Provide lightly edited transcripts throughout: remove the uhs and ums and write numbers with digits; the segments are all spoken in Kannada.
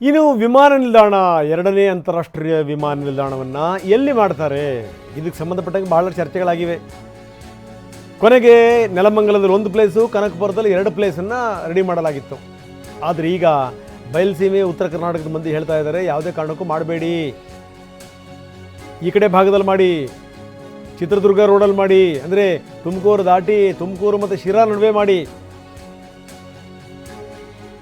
ಇನ್ನು ವಿಮಾನ ನಿಲ್ದಾಣ, ಎರಡನೇ ಅಂತಾರಾಷ್ಟ್ರೀಯ ವಿಮಾನ ನಿಲ್ದಾಣವನ್ನು ಎಲ್ಲಿ ಮಾಡ್ತಾರೆ, ಇದಕ್ಕೆ ಸಂಬಂಧಪಟ್ಟಂಗೆ ಬಹಳ ಚರ್ಚೆಗಳಾಗಿವೆ. ಕೊನೆಗೆ ನೆಲಮಂಗಲದಲ್ಲಿ ಒಂದು ಪ್ಲೇಸು, ಕನಕಪುರದಲ್ಲಿ 2 ಪ್ಲೇಸನ್ನು ರೆಡಿ ಮಾಡಲಾಗಿತ್ತು. ಆದರೆ ಈಗ ಬಯಲುಸೀಮೆ ಉತ್ತರ ಕರ್ನಾಟಕದ ಮಂದಿ ಹೇಳ್ತಾ ಇದ್ದಾರೆ, ಯಾವುದೇ ಕಾರಣಕ್ಕೂ ಮಾಡಬೇಡಿ, ಈ ಕಡೆ ಭಾಗದಲ್ಲಿ ಮಾಡಿ, ಚಿತ್ರದುರ್ಗ ರೋಡಲ್ಲಿ ಮಾಡಿ, ಅಂದರೆ ತುಮಕೂರು ದಾಟಿ ತುಮಕೂರು ಮತ್ತು ಶಿರಾ ನಡುವೆ ಮಾಡಿ.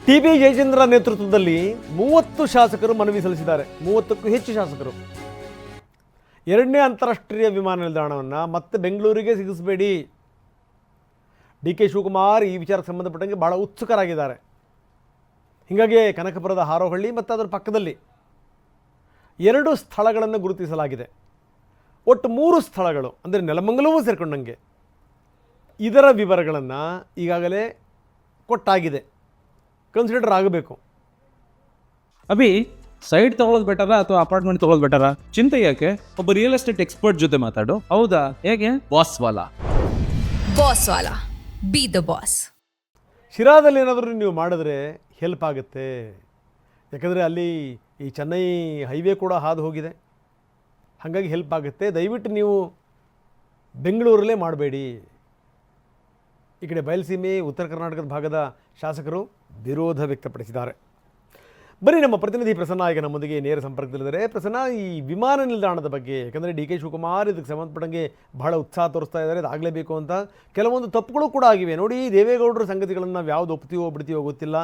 ಟಿ.ಬಿ. ಜಯಚಂದ್ರ ನೇತೃತ್ವದಲ್ಲಿ 30 ಶಾಸಕರು ಮನವಿ ಸಲ್ಲಿಸಿದ್ದಾರೆ. 30ಕ್ಕೂ ಹೆಚ್ಚು ಶಾಸಕರು ಎರಡನೇ ಅಂತಾರಾಷ್ಟ್ರೀಯ ವಿಮಾನ ನಿಲ್ದಾಣವನ್ನು ಮತ್ತೆ ಬೆಂಗಳೂರಿಗೆ ಸಿಗಿಸಬೇಡಿ. ಡಿ.ಕೆ. ಶಿವಕುಮಾರ್ ಈ ವಿಚಾರಕ್ಕೆ ಸಂಬಂಧಪಟ್ಟಂಗೆ ಭಾಳ ಉತ್ಸುಕರಾಗಿದ್ದಾರೆ. ಹೀಗಾಗಿ ಕನಕಪುರದ ಹಾರೋಹಳ್ಳಿ ಮತ್ತು ಅದರ ಪಕ್ಕದಲ್ಲಿ 2 ಸ್ಥಳಗಳನ್ನು ಗುರುತಿಸಲಾಗಿದೆ. ಒಟ್ಟು 3 ಸ್ಥಳಗಳು, ಅಂದರೆ ನೆಲಮಂಗಲವೂ ಸೇರಿಕೊಂಡಂಗೆ. ಇದರ ವಿವರಗಳನ್ನು ಈಗಾಗಲೇ ಕೊಟ್ಟಾಗಿದೆ, ಕನ್ಸಿಡರ್ ಆಗಬೇಕು. ಅಭಿ, ಸೈಟ್ ತಗೊಳ್ಳೋದು ಬೆಟರಾ ಅಥವಾ ಅಪಾರ್ಟ್ಮೆಂಟ್ ತಗೊಳ್ಳೋದು ಬೆಟರಾ? ಚಿಂತೆ ಯಾಕೆ, ಒಬ್ಬ ರಿಯಲ್ ಎಸ್ಟೇಟ್ ಎಕ್ಸ್ಪರ್ಟ್ ಜೊತೆ ಮಾತಾಡು. ಹೌದಾ? ಹೇಗೆ? ಬಾಸ್ ವಾಲಾ ಬಿ ದ ಬಾಸ್. ಶಿರಾದಲ್ಲಿ ಏನಾದರೂ ನೀವು ಮಾಡಿದ್ರೆ ಹೆಲ್ಪ್ ಆಗುತ್ತೆ. ಯಾಕಂದರೆ ಅಲ್ಲಿ ಈ ಚೆನ್ನೈ ಹೈವೇ ಕೂಡ ಹಾದು ಹೋಗಿದೆ, ಹಾಗಾಗಿ ಹೆಲ್ಪ್ ಆಗುತ್ತೆ. ದಯವಿಟ್ಟು ನೀವು ಬೆಂಗಳೂರಲ್ಲೇ ಮಾಡಬೇಡಿ. ಈ ಕಡೆ ಬಯಲುಸೀಮೆ ಉತ್ತರ ಕರ್ನಾಟಕದ ಭಾಗದ ಶಾಸಕರು ವಿರೋಧ ವ್ಯಕ್ತಪಡಿಸಿದ್ದಾರೆ. ಬರೀ ನಮ್ಮ ಪ್ರತಿನಿಧಿ ಪ್ರಸನ್ನ ಈಗ ನಮ್ಮೊಂದಿಗೆ ನೇರ ಸಂಪರ್ಕದಲ್ಲಿದ್ದಾರೆ. ಪ್ರಸನ್ನ, ಈ ವಿಮಾನ ನಿಲ್ದಾಣದ ಬಗ್ಗೆ, ಯಾಕಂದರೆ ಡಿ.ಕೆ. ಶಿವಕುಮಾರ್ ಇದಕ್ಕೆ ಸಂಬಂಧಪಟ್ಟಂಗೆ ಬಹಳ ಉತ್ಸಾಹ ತೋರಿಸ್ತಾ ಇದ್ದಾರೆ, ಇದಾಗಲೇಬೇಕು ಅಂತ. ಕೆಲವೊಂದು ತಪ್ಪುಗಳು ಕೂಡ ಆಗಿವೆ. ನೋಡಿ, ದೇವೇಗೌಡರ ಸಂಗತಿಗಳನ್ನು ನಾವು ಯಾವುದು ಒಪ್ತೀವೋ ಬಿಡ್ತೀವೋ ಗೊತ್ತಿಲ್ಲ.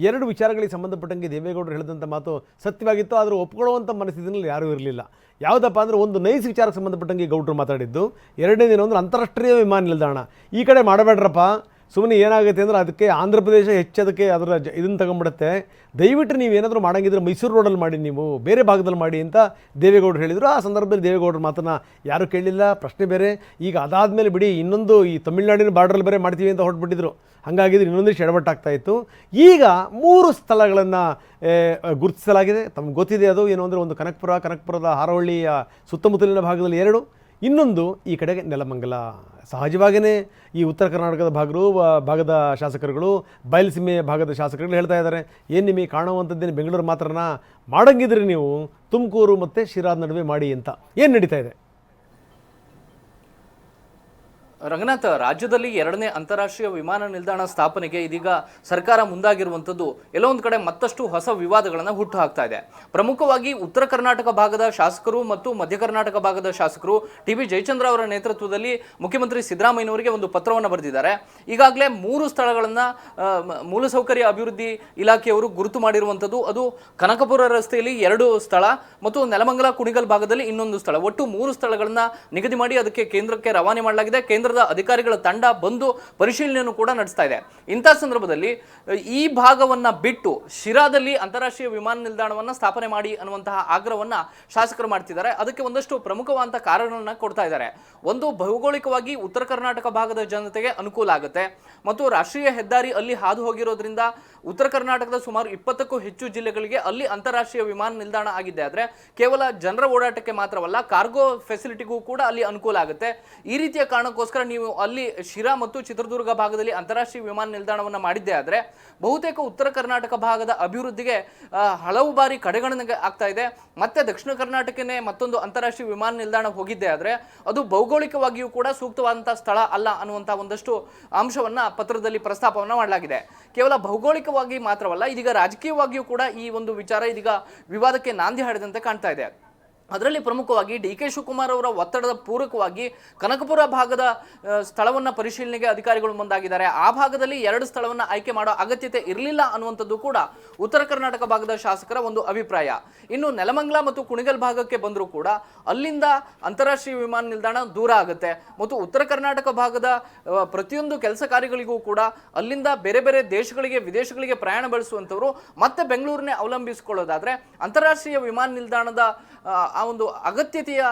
2 ವಿಚಾರಗಳಿಗೆ ಸಂಬಂಧಪಟ್ಟಂಗೆ ದೇವೇಗೌಡರು ಹೇಳಿದಂಥ ಮಾತು ಸತ್ಯವಾಗಿತ್ತು, ಆದರೆ ಒಪ್ಕೊಳ್ಳುವಂಥ ಮನಸ್ಥಿತಿನಲ್ಲಿ ಯಾರೂ ಇರಲಿಲ್ಲ. ಯಾವುದಪ್ಪ ಅಂದರೆ, ಒಂದು ನೈಸ್ ವಿಚಾರಕ್ಕೆ ಸಂಬಂಧಪಟ್ಟಂಗೆ ಗೌಡರು ಮಾತಾಡಿದ್ದು. ಎರಡನೇ ದಿನ ಅಂದರೆ ಅಂತಾರಾಷ್ಟ್ರೀಯ ವಿಮಾನ ನಿಲ್ದಾಣ ಈ ಕಡೆ ಮಾಡಬೇಡ್ರಪ್ಪ, ಸುಮ್ಮನೆ ಏನಾಗುತ್ತೆ ಅಂದರೆ ಅದಕ್ಕೆ ಆಂಧ್ರ ಪ್ರದೇಶ ಹೆಚ್ಚದಕ್ಕೆ ಅದರ ಇದನ್ನು ತಗೊಂಡ್ಬಿಡುತ್ತೆ. ದಯವಿಟ್ಟು ನೀವೇನಾದರೂ ಮಾಡೋಂಗಿದ್ರೆ ಮೈಸೂರು ರೋಡಲ್ಲಿ ಮಾಡಿ, ನೀವು ಬೇರೆ ಭಾಗದಲ್ಲಿ ಮಾಡಿ ಅಂತ ದೇವೇಗೌಡರು ಹೇಳಿದರು. ಆ ಸಂದರ್ಭದಲ್ಲಿ ದೇವೇಗೌಡರ ಮಾತನ್ನು ಯಾರೂ ಕೇಳಲಿಲ್ಲ, ಪ್ರಶ್ನೆ ಬೇರೆ. ಈಗ ಅದಾದಮೇಲೆ ಬಿಡಿ, ಇನ್ನೊಂದು ಈ ತಮಿಳುನಾಡಿನ ಬಾರ್ಡ್ರಲ್ಲಿ ಬೇರೆ ಮಾಡ್ತೀವಿ ಅಂತ ಹೊರಟ್ಬಿಟ್ಟಿದ್ರು. ಹಾಗಾಗಿದ್ರೆ ಇನ್ನೊಂದಿಷ್ಟು ಎಡವಟ್ಟಾಗ್ತಾಯಿತ್ತು. ಈಗ 3 ಸ್ಥಳಗಳನ್ನು ಗುರುತಿಸಲಾಗಿದೆ. ತಮ್ಗೆ ಗೊತ್ತಿದೆ, ಅದು ಏನು ಅಂದರೆ, ಒಂದು ಕನಕಪುರದ ಹಾರೋಹಳ್ಳಿಯ ಸುತ್ತಮುತ್ತಲಿನ ಭಾಗದಲ್ಲಿ 2, ಇನ್ನೊಂದು ಈ ಕಡೆಗೆ ನೆಲಮಂಗಲ. ಸಹಜವಾಗಿಯೇ ಈ ಉತ್ತರ ಕರ್ನಾಟಕದ ಭಾಗದ ಶಾಸಕರುಗಳು, ಬಯಲುಸೀಮೆ ಭಾಗದ ಶಾಸಕರುಗಳು ಹೇಳ್ತಾ ಇದ್ದಾರೆ, ಏನು ನಿಮಗೆ ಕಾಣುವಂಥದ್ದೇನು ಬೆಂಗಳೂರು ಮಾತ್ರನ, ಮಾಡಂಗಿದ್ರೆ ನೀವು ತುಮಕೂರು ಮತ್ತು ಶಿರಾ ನಡುವೆ ಮಾಡಿ ಅಂತ. ಏನು ನಡೀತಾ ಇದೆ? ರಂಗನಾಥ್, ರಾಜ್ಯದಲ್ಲಿ 2ನೇ ಅಂತಾರಾಷ್ಟ್ರೀಯ ವಿಮಾನ ನಿಲ್ದಾಣ ಸ್ಥಾಪನೆಗೆ ಇದೀಗ ಸರ್ಕಾರ ಮುಂದಾಗಿರುವಂಥದ್ದು ಎಲ್ಲೋ ಒಂದು ಕಡೆ ಮತ್ತಷ್ಟು ಹೊಸ ವಿವಾದಗಳನ್ನು ಹುಟ್ಟು ಹಾಕ್ತಾ ಇದೆ. ಪ್ರಮುಖವಾಗಿ ಉತ್ತರ ಕರ್ನಾಟಕ ಭಾಗದ ಶಾಸಕರು ಮತ್ತು ಮಧ್ಯ ಕರ್ನಾಟಕ ಭಾಗದ ಶಾಸಕರು ಟಿ.ಬಿ. ಜಯಚಂದ್ರ ಅವರ ನೇತೃತ್ವದಲ್ಲಿ ಮುಖ್ಯಮಂತ್ರಿ ಸಿದ್ದರಾಮಯ್ಯನವರಿಗೆ ಒಂದು ಪತ್ರವನ್ನು ಬರೆದಿದ್ದಾರೆ. ಈಗಾಗಲೇ 3 ಸ್ಥಳಗಳನ್ನು ಮೂಲಸೌಕರ್ಯ ಅಭಿವೃದ್ಧಿ ಇಲಾಖೆಯವರು ಗುರುತು ಮಾಡಿರುವಂಥದ್ದು. ಅದು ಕನಕಪುರ ರಸ್ತೆಯಲ್ಲಿ 2 ಸ್ಥಳ ಮತ್ತು ನೆಲಮಂಗಲ ಕುಣಿಗಲ್ ಭಾಗದಲ್ಲಿ ಇನ್ನೊಂದು ಸ್ಥಳ. ಒಟ್ಟು 3 ಸ್ಥಳಗಳನ್ನು ನಿಗದಿ ಮಾಡಿ ಅದಕ್ಕೆ ಕೇಂದ್ರಕ್ಕೆ ರವಾನೆ ಮಾಡಲಾಗಿದೆ. ಕೇಂದ್ರ ಅಧಿಕಾರಿಗಳ ತಂಡ ಬಂದು ಪರಿಶೀಲನೆಯನ್ನು ಕೂಡ ನಡೆಸ್ತಾ ಇದೆ. ಇಂಥ ಸಂದರ್ಭದಲ್ಲಿ ಈ ಭಾಗವನ್ನ ಬಿಟ್ಟು ಶಿರಾದಲ್ಲಿ ಅಂತಾರಾಷ್ಟ್ರೀಯ ವಿಮಾನ ನಿಲ್ದಾಣವನ್ನ ಸ್ಥಾಪನೆ ಮಾಡಿ ಅನ್ನುವಂತಹ ಆಗ್ರಹವನ್ನ ಶಾಸಕರು ಮಾಡ್ತಿದ್ದಾರೆ. ಅದಕ್ಕೆ ಒಂದಷ್ಟು ಪ್ರಮುಖವಾದ ಕಾರಣಗಳನ್ನ ಕೊಡ್ತಾ ಇದ್ದಾರೆ. ಒಂದು, ಭೌಗೋಳಿಕವಾಗಿ ಉತ್ತರ ಕರ್ನಾಟಕ ಭಾಗದ ಜನತೆಗೆ ಅನುಕೂಲ ಆಗುತ್ತೆ ಮತ್ತು ರಾಷ್ಟ್ರೀಯ ಹೆದ್ದಾರಿ ಅಲ್ಲಿ ಹಾದು ಹೋಗಿರೋದ್ರಿಂದ ಉತ್ತರ ಕರ್ನಾಟಕದ ಸುಮಾರು 20ಕ್ಕೂ ಹೆಚ್ಚು ಜಿಲ್ಲೆಗಳಿಗೆ ಅಲ್ಲಿ ಅಂತಾರಾಷ್ಟ್ರೀಯ ವಿಮಾನ ನಿಲ್ದಾಣ ಆಗಿದ್ದೆ ಆದರೆ ಕೇವಲ ಜನರ ಓಡಾಟಕ್ಕೆ ಮಾತ್ರವಲ್ಲ, ಕಾರ್ಗೋ ಫೆಸಿಲಿಟಿಗೂ ಕೂಡ ಅಲ್ಲಿ ಅನುಕೂಲ ಆಗುತ್ತೆ. ಈ ರೀತಿಯ ಕಾರಣಕ್ಕೋಸ್ಕರ ನೀವು ಅಲ್ಲಿ ಶಿರಾ ಮತ್ತು ಚಿತ್ರದುರ್ಗ ಭಾಗದಲ್ಲಿ ಅಂತಾರಾಷ್ಟ್ರೀಯ ವಿಮಾನ ನಿಲ್ದಾಣವನ್ನು ಮಾಡಿದ್ದೆ ಆದರೆ ಬಹುತೇಕ ಉತ್ತರ ಕರ್ನಾಟಕ ಭಾಗದ ಅಭಿವೃದ್ಧಿಗೆ ಹಲವು ಬಾರಿ ಕಡೆಗಣನೆ ಆಗ್ತಾ ಇದೆ. ಮತ್ತೆ ದಕ್ಷಿಣ ಕರ್ನಾಟಕನೇ ಮತ್ತೊಂದು ಅಂತಾರಾಷ್ಟ್ರೀಯ ವಿಮಾನ ನಿಲ್ದಾಣ ಹೋಗಿದ್ದೆ ಆದರೆ ಅದು ಭೌಗೋಳಿಕವಾಗಿಯೂ ಕೂಡ ಸೂಕ್ತವಾದಂತಹ ಸ್ಥಳ ಅಲ್ಲ ಅನ್ನುವಂತಹ ಒಂದಷ್ಟು ಅಂಶವನ್ನ ಪತ್ರದಲ್ಲಿ ಪ್ರಸ್ತಾಪವನ್ನ ಮಾಡಲಾಗಿದೆ. ಕೇವಲ ಭೌಗೋಳಿಕವಾಗಿ ಮಾತ್ರವಲ್ಲ, ಇದೀಗ ರಾಜಕೀಯವಾಗಿಯೂ ಕೂಡ ಈ ಒಂದು ವಿಚಾರ ಇದೀಗ ವಿವಾದಕ್ಕೆ ನಾಂದಿ ಹಾಡಿದಂತೆ ಕಾಣ್ತಾ ಇದೆ. ಅದರಲ್ಲಿ ಪ್ರಮುಖವಾಗಿ ಡಿ.ಕೆ. ಶಿವಕುಮಾರ್ ಅವರ ಒತ್ತಡದ ಪೂರಕವಾಗಿ ಕನಕಪುರ ಭಾಗದ ಸ್ಥಳವನ್ನು ಪರಿಶೀಲನೆಗೆ ಅಧಿಕಾರಿಗಳು ಮುಂದಾಗಿದ್ದಾರೆ. ಆ ಭಾಗದಲ್ಲಿ 2 ಸ್ಥಳವನ್ನು ಆಯ್ಕೆ ಮಾಡೋ ಅಗತ್ಯತೆ ಇರಲಿಲ್ಲ ಅನ್ನುವಂಥದ್ದು ಕೂಡ ಉತ್ತರ ಕರ್ನಾಟಕ ಭಾಗದ ಶಾಸಕರ ಒಂದು ಅಭಿಪ್ರಾಯ. ಇನ್ನು ನೆಲಮಂಗಲ ಮತ್ತು ಕುಣಿಗಲ್ ಭಾಗಕ್ಕೆ ಬಂದರೂ ಕೂಡ ಅಲ್ಲಿಂದ ಅಂತಾರಾಷ್ಟ್ರೀಯ ವಿಮಾನ ನಿಲ್ದಾಣ ದೂರ ಆಗುತ್ತೆ ಮತ್ತು ಉತ್ತರ ಕರ್ನಾಟಕ ಭಾಗದ ಪ್ರತಿಯೊಂದು ಕೆಲಸ ಕಾರ್ಯಗಳಿಗೂ ಕೂಡ ಅಲ್ಲಿಂದ ಬೇರೆ ಬೇರೆ ದೇಶಗಳಿಗೆ ವಿದೇಶಗಳಿಗೆ ಪ್ರಯಾಣ ಬೆಳೆಸುವಂಥವರು ಮತ್ತೆ ಬೆಂಗಳೂರನ್ನೇ ಅವಲಂಬಿಸಿಕೊಳ್ಳೋದಾದ್ರೆ ಅಂತಾರಾಷ್ಟ್ರೀಯ ವಿಮಾನ ನಿಲ್ದಾಣದ ಆ ಒಂದು ಅಗತ್ಯತೆಯ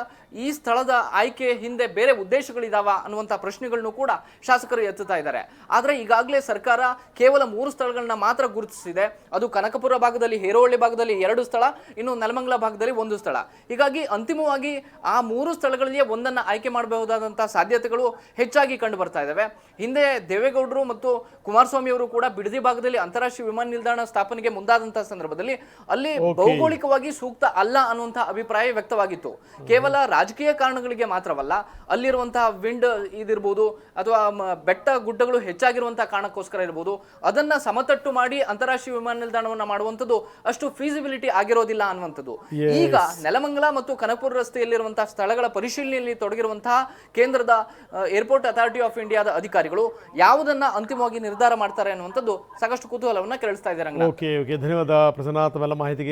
ಈ ಸ್ಥಳದ ಆಯ್ಕೆ ಹಿಂದೆ ಬೇರೆ ಉದ್ದೇಶಗಳಿದಾವ ಅನ್ನುವಂಥ ಪ್ರಶ್ನೆಗಳನ್ನು ಕೂಡ ಶಾಸಕರು ಎತ್ತುತ್ತಾ ಇದ್ದಾರೆ. ಆದರೆ ಈಗಾಗಲೇ ಸರ್ಕಾರ ಕೇವಲ 3 ಸ್ಥಳಗಳನ್ನ ಮಾತ್ರ ಗುರುತಿಸಿದೆ. ಅದು ಕನಕಪುರ ಭಾಗದಲ್ಲಿ, ಹೇರೋಹಳ್ಳಿ ಭಾಗದಲ್ಲಿ 2 ಸ್ಥಳ, ಇನ್ನು ನೆಲಮಂಗಲ ಭಾಗದಲ್ಲಿ 1 ಸ್ಥಳ. ಹೀಗಾಗಿ ಅಂತಿಮವಾಗಿ ಆ 3 ಸ್ಥಳಗಳಲ್ಲಿ ಒಂದನ್ನು ಆಯ್ಕೆ ಮಾಡಬಹುದಾದಂತಹ ಸಾಧ್ಯತೆಗಳು ಹೆಚ್ಚಾಗಿ ಕಂಡು ಬರ್ತಾ ಇದ್ದಾವೆ. ಹಿಂದೆ ದೇವೇಗೌಡರು ಮತ್ತು ಕುಮಾರಸ್ವಾಮಿ ಅವರು ಕೂಡ ಬಿಡದಿ ಭಾಗದಲ್ಲಿ ಅಂತಾರಾಷ್ಟ್ರೀಯ ವಿಮಾನ ನಿಲ್ದಾಣ ಸ್ಥಾಪನೆಗೆ ಮುಂದಾದಂತಹ ಸಂದರ್ಭದಲ್ಲಿ ಅಲ್ಲಿ ಭೌಗೋಳಿಕವಾಗಿ ಸೂಕ್ತ ಅಲ್ಲ ಅನ್ನುವಂತಹ ಅಭಿಪ್ರಾಯ ವ್ಯಕ್ತವಾಗಿತ್ತು. ಕೇವಲ ರಾಜಕೀಯ ಕಾರಣಗಳಿಗೆ ಮಾತ್ರವಲ್ಲ, ಅಲ್ಲಿರುವಂತಹ ವಿಂಡ್ ಇದಿರ್ಬೋದು ಅಥವಾ ಬೆಟ್ಟ ಗುಡ್ಡಗಳು ಹೆಚ್ಚಾಗಿರುವಂತಹ ಕಾರಣಕ್ಕೋಸ್ಕರ ಇರ್ಬೋದು, ಅದನ್ನ ಸಮತಟ್ಟು ಮಾಡಿ ಅಂತಾರಾಷ್ಟ್ರೀಯ ವಿಮಾನ ನಿಲ್ದಾಣವನ್ನ ಮಾಡುವಂಥದ್ದು ಅಷ್ಟು ಫೀಸಿಬಿಲಿಟಿ ಆಗಿರೋದಿಲ್ಲ ಅನ್ನುವಂಥದ್ದು. ಈಗ ನೆಲಮಂಗಲ ಮತ್ತು ಕನಕಪುರ ರಸ್ತೆಯಲ್ಲಿರುವಂತಹ ಸ್ಥಳಗಳ ಪರಿಶೀಲನೆಯಲ್ಲಿ ತೊಡಗಿರುವಂತಹ ಕೇಂದ್ರದ ಏರ್ಪೋರ್ಟ್ ಅಥಾರಿಟಿ ಆಫ್ ಇಂಡಿಯಾದ ಅಧಿಕಾರಿಗಳು ಯಾವುದನ್ನ ಅಂತಿಮವಾಗಿ ನಿರ್ಧಾರ ಮಾಡ್ತಾರೆ ಅನ್ನುವಂಥದ್ದು ಸಾಕಷ್ಟು ಕುತೂಹಲವನ್ನ ಕೆರಳಿಸ್ತಾ ಇದೆ. ಓಕೆ, ಧನ್ಯವಾದ ಪ್ರಸನ್ನ, ತಮ್ಮೆಲ್ಲ ಮಾಹಿತಿಗೆ.